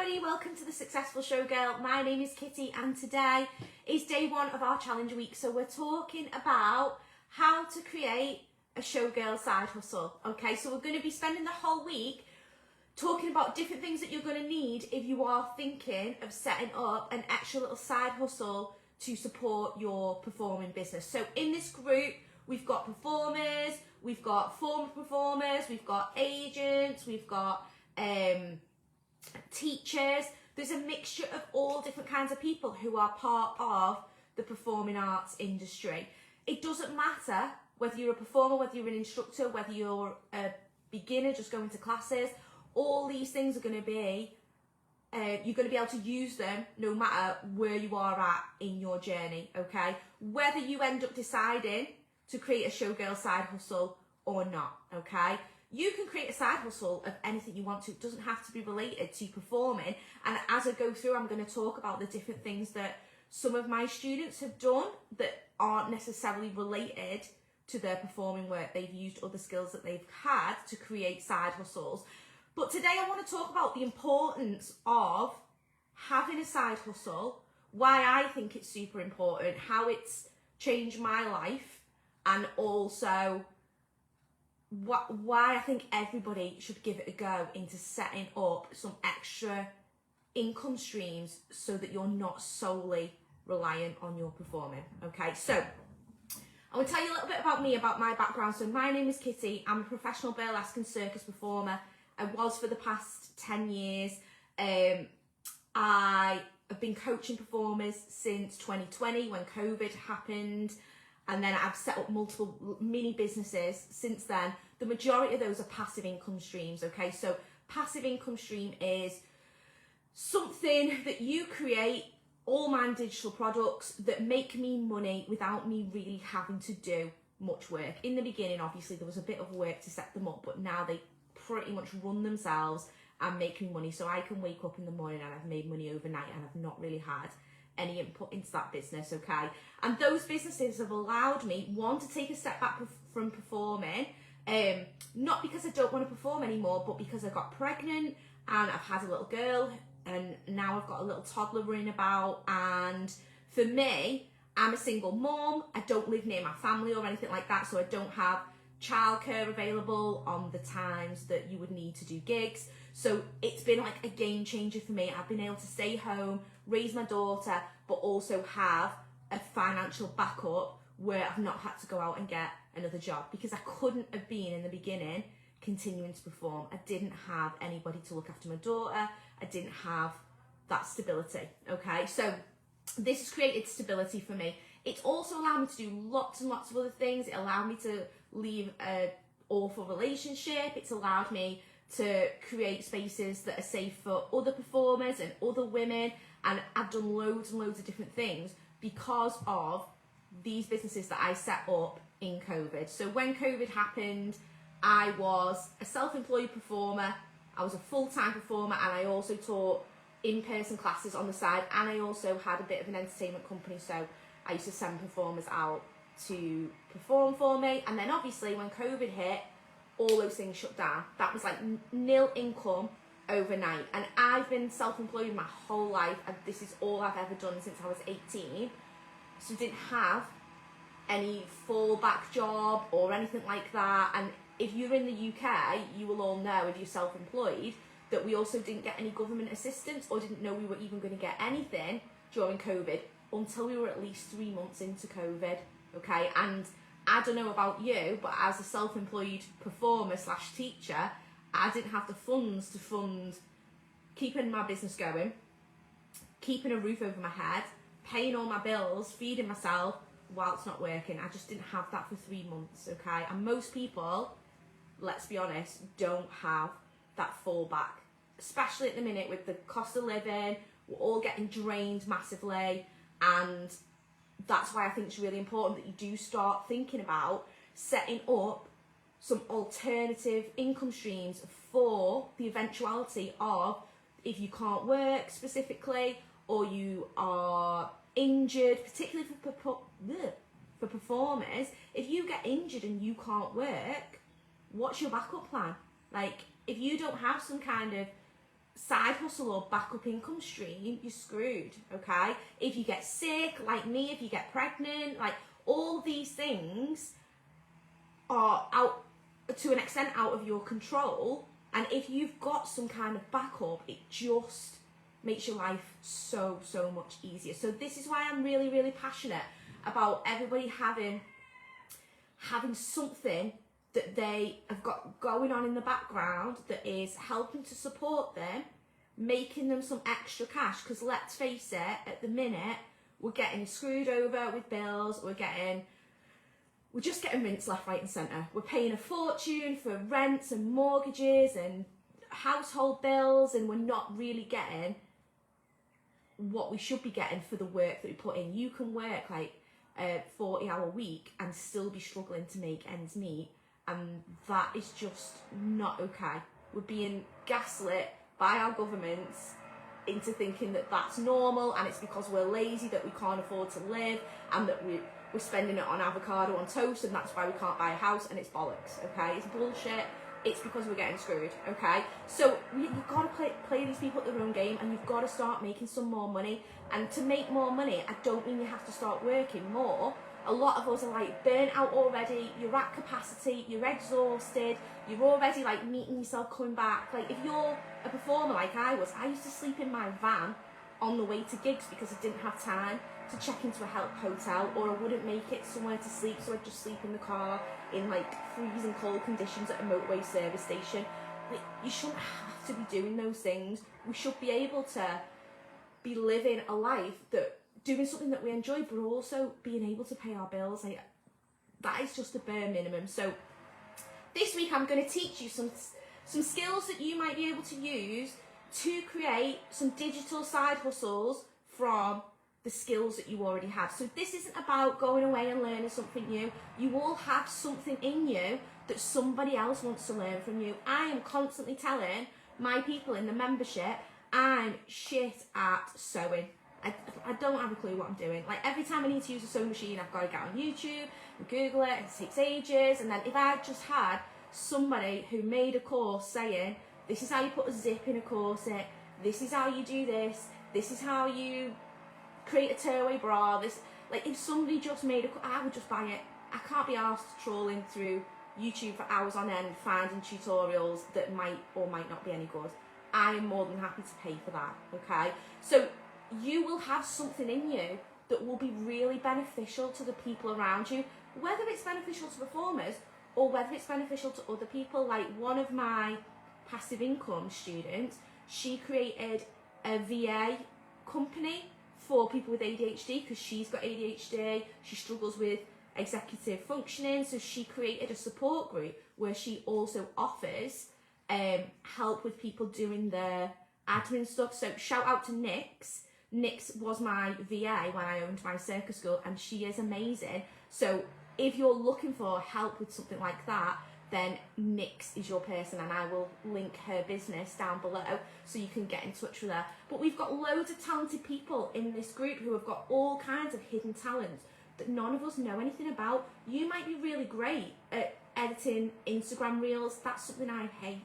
everybody, welcome to the Successful Showgirl. My name is Kitty and today is day one of our challenge week. So we're talking about how to create a showgirl side hustle. Okay, so we're going to be spending the whole week talking about different things that you're going to need if you are thinking of setting up an extra little side hustle to support your performing business. So in this group, we've got performers, we've got former performers, we've got agents, we've got teachers. There's a mixture of all different kinds of people who are part of the performing arts industry. It doesn't matter whether you're a performer, whether you're an instructor, whether you're a beginner just going to classes. All these things are going to be, you're going to be able to use them no matter where you are at in your journey, okay? Whether you end up deciding to create a showgirl side hustle or not, okay? You can create a side hustle of anything you want to. It doesn't have to be related to performing. And as I go through, I'm going to talk about the different things that some of my students have done that aren't necessarily related to their performing work. They've used other skills that they've had to create side hustles. But today I want to talk about the importance of having a side hustle, why I think it's super important, how it's changed my life, and also why I think everybody should give it a go into setting up some extra income streams so that you're not solely reliant on your performing. Okay, so I will tell you a little bit about me, about my background. So my name is Kitty. I'm a professional burlesque and circus performer. I was for the past 10 years. I have been coaching performers since 2020 when COVID happened. And then I've set up multiple mini businesses since then. The majority of those are passive income streams, okay? So passive income stream is something that you create, all my digital products that make me money without me really having to do much work. In the beginning, obviously, there was a bit of work to set them up, but now they pretty much run themselves and make me money. So I can wake up in the morning and I've made money overnight and I've not really had any input into that business, okay? And those businesses have allowed me, one, to take a step back from performing, not because I don't want to perform anymore, but because I got pregnant and I've had a little girl and now I've got a little toddler running about. And for me, I'm a single mom. I don't live near my family or anything like that, so I don't have childcare available on the times that you would need to do gigs. So it's been like a game changer for me. I've been able to stay home, raise my daughter, but also have a financial backup where I've not had to go out and get another job, because I couldn't have been in the beginning continuing to perform. I didn't have anybody to look after my daughter. I didn't have that stability, okay? So this has created stability for me. It's also allowed me to do lots and lots of other things. It allowed me to leave an awful relationship. It's allowed me to create spaces that are safe for other performers and other women. And I've done loads and loads of different things because of these businesses that I set up in COVID. So when COVID happened, I was a self-employed performer. I was a full-time performer, and I also taught in-person classes on the side. And I also had a bit of an entertainment company. So I used to send performers out to perform for me. And then obviously when COVID hit, all those things shut down. That was like nil income overnight. And I've been self-employed my whole life, and this is all I've ever done since I was 18. So didn't have any fallback job or anything like that. And if you're in the UK, you will all know, if you're self-employed, that we also didn't get any government assistance, or didn't know we were even going to get anything during COVID until we were at least 3 months into COVID, okay? And I don't know about you, but as a self-employed performer / teacher, I didn't have the funds to fund keeping my business going, keeping a roof over my head, paying all my bills, feeding myself while it's not working. I just didn't have that for 3 months, okay? And most people, let's be honest, don't have that fallback, especially at the minute with the cost of living. We're all getting drained massively, and that's why I think it's really important that you do start thinking about setting up some alternative income streams for the eventuality of if you can't work specifically, or you are injured, particularly for performers. If you get injured and you can't work, what's your backup plan? Like, if you don't have some kind of side hustle or backup income stream, you're screwed, okay? If you get sick, like me, if you get pregnant, like all these things are out to an extent out of your control. And if you've got some kind of backup, it just makes your life so much easier. So this is why I'm really passionate about everybody having something that they have got going on in the background that is helping to support them, making them some extra cash. Because let's face it, at the minute, we're getting screwed over with bills, we're just getting rinsed left, right and centre. We're paying a fortune for rents and mortgages and household bills, and we're not really getting what we should be getting for the work that we put in. You can work like a 40-hour week and still be struggling to make ends meet, and that is just not okay. We're being gaslit by our governments into thinking that that's normal, and it's because we're lazy that we can't afford to live, and that we're spending it on avocado on toast, and that's why we can't buy a house, and it's bollocks, okay? It's bullshit. It's because we're getting screwed, okay? So you've got to play these people at their own game, and you've got to start making some more money. And to make more money, I don't mean you have to start working more. A lot of us are like burnt out already, you're at capacity, you're exhausted, you're already like meeting yourself coming back. Like if you're a performer like I was, I used to sleep in my van on the way to gigs because I didn't have time to check into a hotel, or I wouldn't make it somewhere to sleep, so I'd just sleep in the car in like freezing cold conditions at a motorway service station. Like, you shouldn't have to be doing those things. We should be able to be living a life that doing something that we enjoy, but also being able to pay our bills. Like, that is just a bare minimum. So this week I'm going to teach you some skills that you might be able to use to create some digital side hustles from the skills that you already have. So this isn't about going away and learning something new. You all have something in you that somebody else wants to learn from you. I am constantly telling my people in the membership, I'm shit at sewing. I don't have a clue what I'm doing. Like every time I need to use a sewing machine, I've got to get on YouTube and Google it. It takes ages. And then if I just had somebody who made a course saying, this is how you put a zip in a corset, this is how you do this is how you create a tearaway bra, this, like if somebody just made I would just buy it. I can't be asked trawling through YouTube for hours on end finding tutorials that might or might not be any good. I am more than happy to pay for that, okay? So you will have something in you that will be really beneficial to the people around you, whether it's beneficial to performers or whether it's beneficial to other people. Like one of my passive income students, she created a VA company for people with ADHD because she's got ADHD, she struggles with executive functioning, so she created a support group where she also offers help with people doing their admin stuff. So shout out to Nix. Nix was my VA when I owned my circus school, and she is amazing. So if you're looking for help with something like that, then Nix is your person, and I will link her business down below so you can get in touch with her. But we've got loads of talented people in this group who have got all kinds of hidden talents that none of us know anything about. You might be really great at editing Instagram reels. That's something I hate.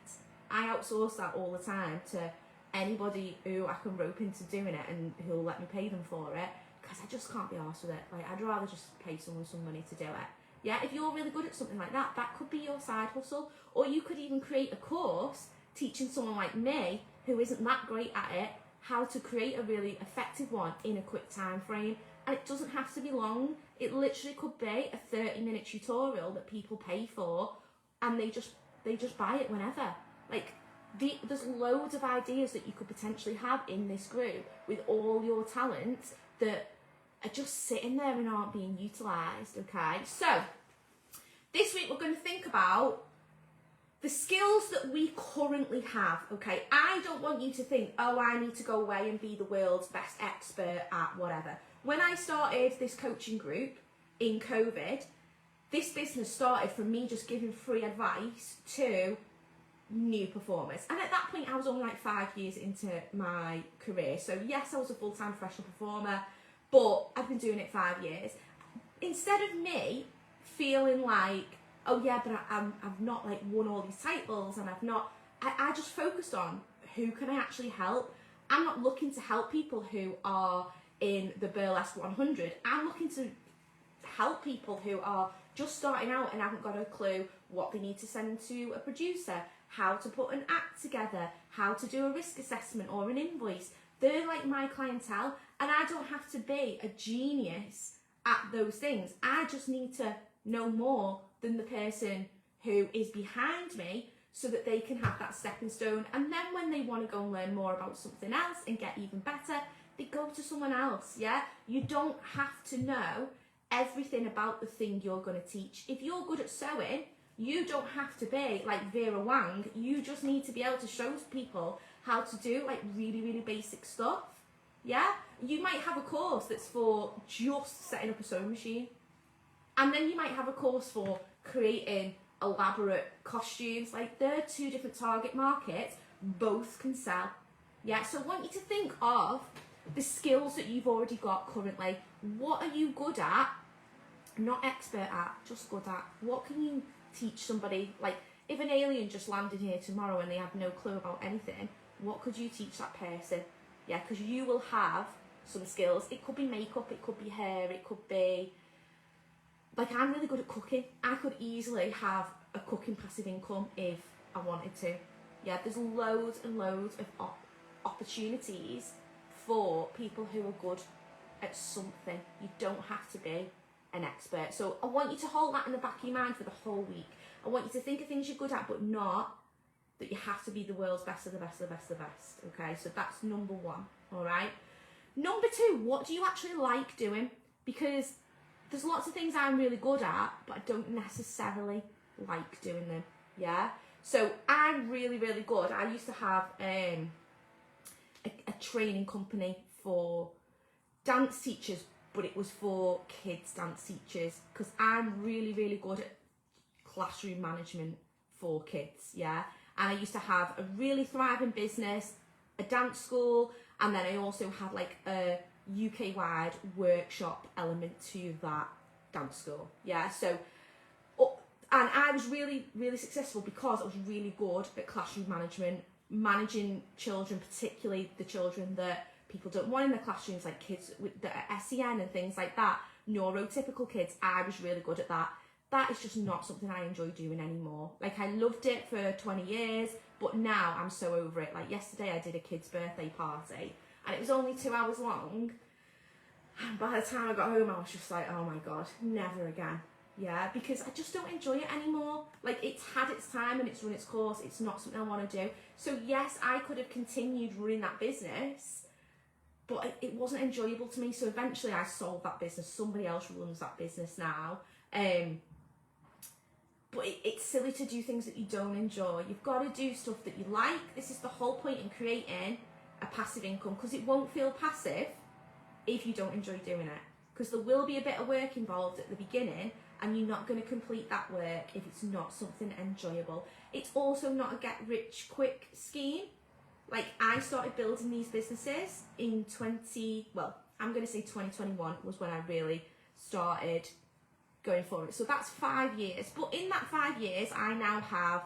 I outsource that all the time to anybody who I can rope into doing it and who'll let me pay them for it, because I just can't be arsed with it. Like, I'd rather just pay someone some money to do it. Yeah, if you're really good at something like that, that could be your side hustle. Or you could even create a course teaching someone like me, who isn't that great at it, how to create a really effective one in a quick time frame. And it doesn't have to be long. It literally could be a 30-minute tutorial that people pay for, and they just buy it whenever. Like, there's loads of ideas that you could potentially have in this group with all your talents that are just sitting there and aren't being utilised, okay? So, this week we're going to think about the skills that we currently have, okay? I don't want you to think, oh, I need to go away and be the world's best expert at whatever. When I started this coaching group in COVID, this business started from me just giving free advice to new performers. And at that point, I was only like 5 years into my career. So yes, I was a full-time professional performer, but I've been doing it 5 years. Instead of me feeling like, oh yeah, but I've not like won all these titles, and I just focused on who can I actually help? I'm not looking to help people who are in the burlesque 100. I'm looking to help people who are just starting out and haven't got a clue what they need to send to a producer, how to put an act together, how to do a risk assessment or an invoice. They're like my clientele, and I don't have to be a genius at those things. I just need to know more than the person who is behind me so that they can have that stepping stone. And then when they want to go and learn more about something else and get even better, they go to someone else, yeah? You don't have to know everything about the thing you're going to teach. If you're good at sewing, you don't have to be like Vera Wang. You just need to be able to show people how to do like really, really basic stuff, yeah? You might have a course that's for just setting up a sewing machine. And then you might have a course for creating elaborate costumes. Like, they're two different target markets, both can sell. Yeah, so I want you to think of the skills that you've already got currently. What are you good at? Not expert at, just good at. What can you teach somebody? Like, if an alien just landed here tomorrow and they have no clue about anything, what could you teach that person? Yeah, because you will have some skills. It could be makeup, it could be hair, it could be... Like, I'm really good at cooking. I could easily have a cooking passive income if I wanted to. Yeah, there's loads and loads of opportunities for people who are good at something. You don't have to be an expert. So I want you to hold that in the back of your mind for the whole week. I want you to think of things you're good at, but not that you have to be the world's best of the best of the best of the best. Okay, so that's number one, all right? Number two, what do you actually like doing? Because there's lots of things I'm really good at, but I don't necessarily like doing them, yeah? So I'm really, really good. I used to have a training company for dance teachers, but it was for kids dance teachers, because I'm really, really good at classroom management for kids, yeah? And I used to have a really thriving business, a dance school, and then I also had like a UK-wide workshop element to that dance school, yeah? So, and I was really, really successful because I was really good at classroom management, managing children, particularly the children that people don't want in their classrooms, like kids with the SEN and things like that, neurotypical kids. I was really good at that. That is just not something I enjoy doing anymore. Like, I loved it for 20 years, but now I'm so over it. Like, yesterday I did a kid's birthday party, and it was only 2 hours long. And by the time I got home, I was just like, oh my God, never again. Yeah, because I just don't enjoy it anymore. Like, it's had its time and it's run its course. It's not something I want to do. So yes, I could have continued running that business, but it wasn't enjoyable to me. So eventually I sold that business. Somebody else runs that business now. But it's silly to do things that you don't enjoy. You've got to do stuff that you like. This is the whole point in creating a passive income, because it won't feel passive if you don't enjoy doing it. Because there will be a bit of work involved at the beginning, and you're not going to complete that work if it's not something enjoyable. It's also not a get-rich-quick scheme. Like, I started building these businesses in 2021 was when I really started going for it. So that's 5 years. But in that 5 years, I now have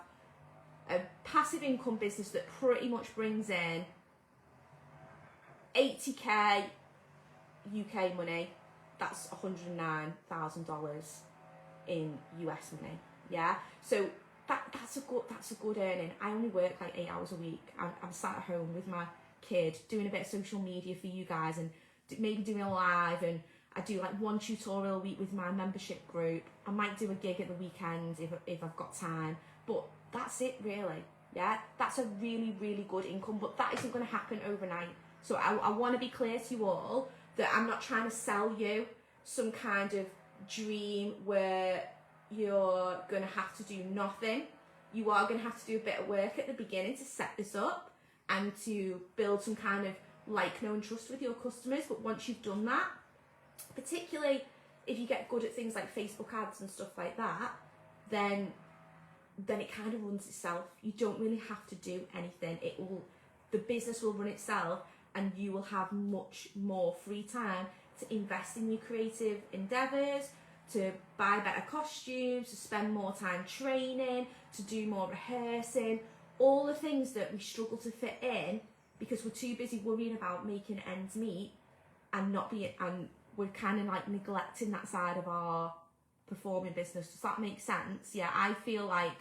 a passive income business that pretty much brings in 80k UK money. That's $109,000 in US money. Yeah. So that's a good earning. I only work like 8 hours a week. I'm sat at home with my kid doing a bit of social media for you guys, and maybe doing a live, and I do like one tutorial a week with my membership group. I might do a gig at the weekend if I've got time, but that's it really. Yeah, that's a really, really good income, but that isn't going to happen overnight. So I want to be clear to you all that I'm not trying to sell you some kind of dream where you're going to have to do nothing. You are going to have to do a bit of work at the beginning to set this up and to build some kind of like, know and trust with your customers. But once you've done that, particularly if you get good at things like Facebook ads and stuff like that, then it kind of runs itself. You don't really have to do anything. The business will run itself, and you will have much more free time to invest in your creative endeavours, to buy better costumes, to spend more time training, to do more rehearsing, all the things that we struggle to fit in because we're too busy worrying about making ends meet and we're kind of like neglecting that side of our performing business. Does that make sense? Yeah, I feel like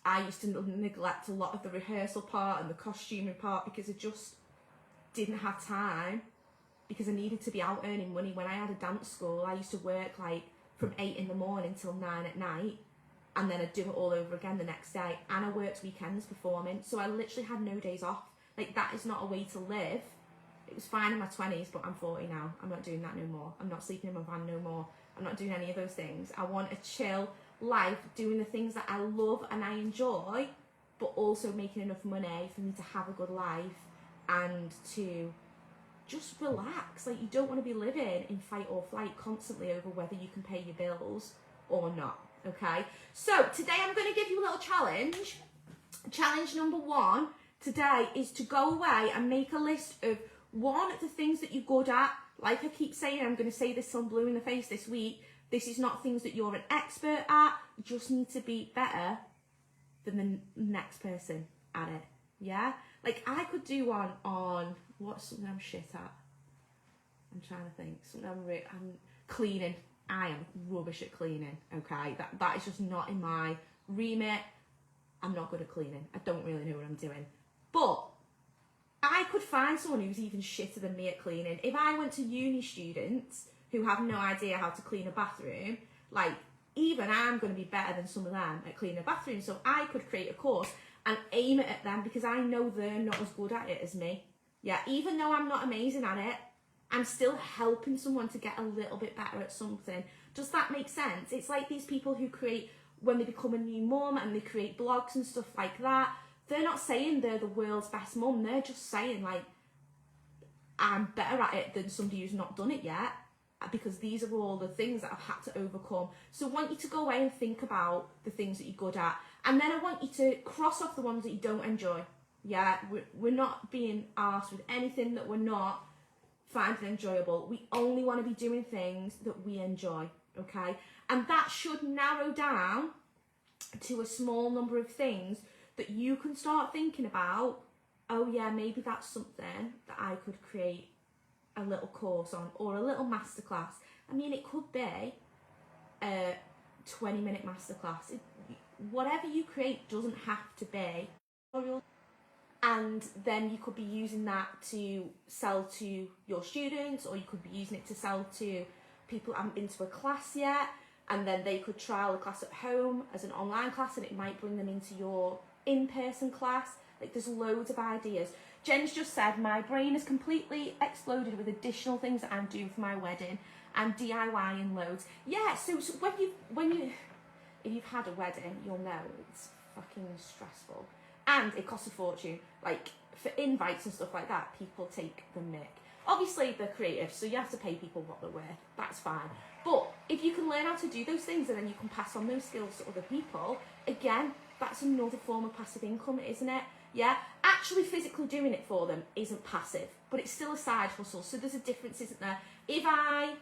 I used to neglect a lot of the rehearsal part and the costuming part because I just didn't have time, because I needed to be out earning money. When I had a dance school, I used to work like from 8 in the morning till 9 at night, and then I'd do it all over again the next day, and I worked weekends performing, so I literally had no days off. Like, that is not a way to live. It was fine in my 20s, but I'm 40 now. I'm not doing that no more. I'm not sleeping in my van no more. I'm not doing any of those things. I want a chill life, doing the things that I love and I enjoy, but also making enough money for me to have a good life and to just relax. Like, you don't want to be living in fight or flight constantly over whether you can pay your bills or not, okay? So today I'm going to give you a little challenge. Challenge number 1 today is to go away and make a list of the things that you're good at. Like I keep saying, I'm going to say this till I'm blue in the face this week. This is not things that you're an expert at. You just need to be better than the next person at it. Yeah? Like, I could do one on what's something I'm shit at. I'm trying to think. Something I'm cleaning. I am rubbish at cleaning. Okay? That is just not in my remit. I'm not good at cleaning. I don't really know what I'm doing. But I could find someone who's even shitter than me at cleaning. If I went to uni students who have no idea how to clean a bathroom, like, even I'm going to be better than some of them at cleaning a bathroom. So I could create a course and aim it at them, because I know they're not as good at it as me. Yeah, even though I'm not amazing at it, I'm still helping someone to get a little bit better at something. Does that make sense? It's like these people who create, when they become a new mum and they create blogs and stuff like that, they're not saying they're the world's best mum. They're just saying, like, I'm better at it than somebody who's not done it yet, because these are all the things that I've had to overcome. So I want you to go away and think about the things that you're good at. And then I want you to cross off the ones that you don't enjoy. Yeah, we're not being arsed with anything that we're not finding enjoyable. We only want to be doing things that we enjoy, okay? And that should narrow down to a small number of things that you can start thinking about. Oh yeah, maybe that's something that I could create a little course on, or a little masterclass. I mean, it could be a 20-minute masterclass. Whatever you create doesn't have to be. And then you could be using that to sell to your students, or you could be using it to sell to people who haven't been to a class yet, and then they could trial the class at home as an online class, and it might bring them into your in-person class. Like, there's loads of ideas. Jen's just said, my brain is completely exploded with additional things that I'm doing for my wedding. I'm DIYing loads. Yeah, so if you've had a wedding, you'll know it's fucking stressful. And it costs a fortune. Like, for invites and stuff like that, people take the mick. Obviously, they're creative, so you have to pay people what they're worth. That's fine. But if you can learn how to do those things and then you can pass on those skills to other people, again, that's another form of passive income, isn't it? Yeah, actually physically doing it for them isn't passive, but it's still a side hustle. So there's a difference, isn't there? If I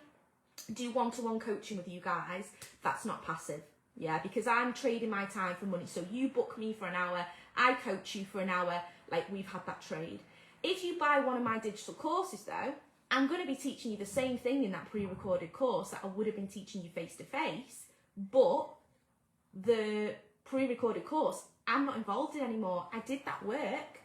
do one-to-one coaching with you guys, that's not passive. Yeah, because I'm trading my time for money. So you book me for an hour, I coach you for an hour, like, we've had that trade. If you buy one of my digital courses though, I'm going to be teaching you the same thing in that pre-recorded course that I would have been teaching you face-to-face, but the pre-recorded course, I'm not involved in anymore. I did that work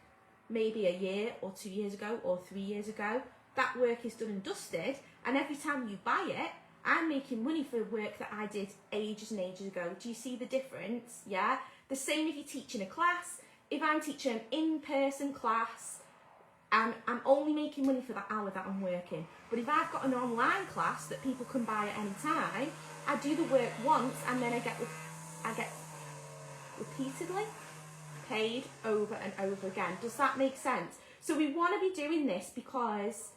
maybe a year or 2 years ago or 3 years ago. That work is done and dusted, and every time you buy it, I'm making money for work that I did ages and ages ago. Do you see the difference? Yeah? The same if you're teaching a class. If I'm teaching an in-person class, I'm only making money for that hour that I'm working. But if I've got an online class that people can buy at any time, I do the work once and then I get repeatedly paid over and over again. Does that make sense? So we want to be doing this because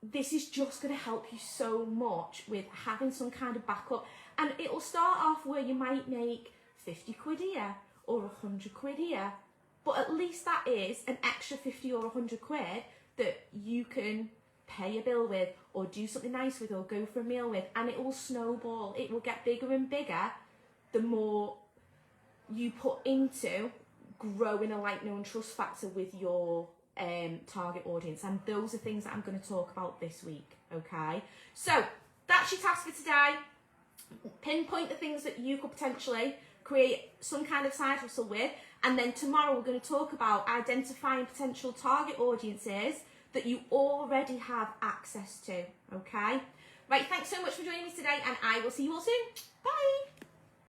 this is just going to help you so much with having some kind of backup. And it'll start off where you might make 50 quid here or 100 quid here, but at least that is an extra 50 or 100 quid that you can pay a bill with, or do something nice with, or go for a meal with, and it will snowball. It will get bigger and bigger the more you put into growing a like, know and trust factor with your target audience, and those are things that I'm going to talk about this week. Okay, so that's your task for today. Pinpoint the things that you could potentially create some kind of side hustle with, and then tomorrow we're going to talk about identifying potential target audiences that you already have access to. Okay, right, thanks so much for joining me today, and I will see you all soon. Bye.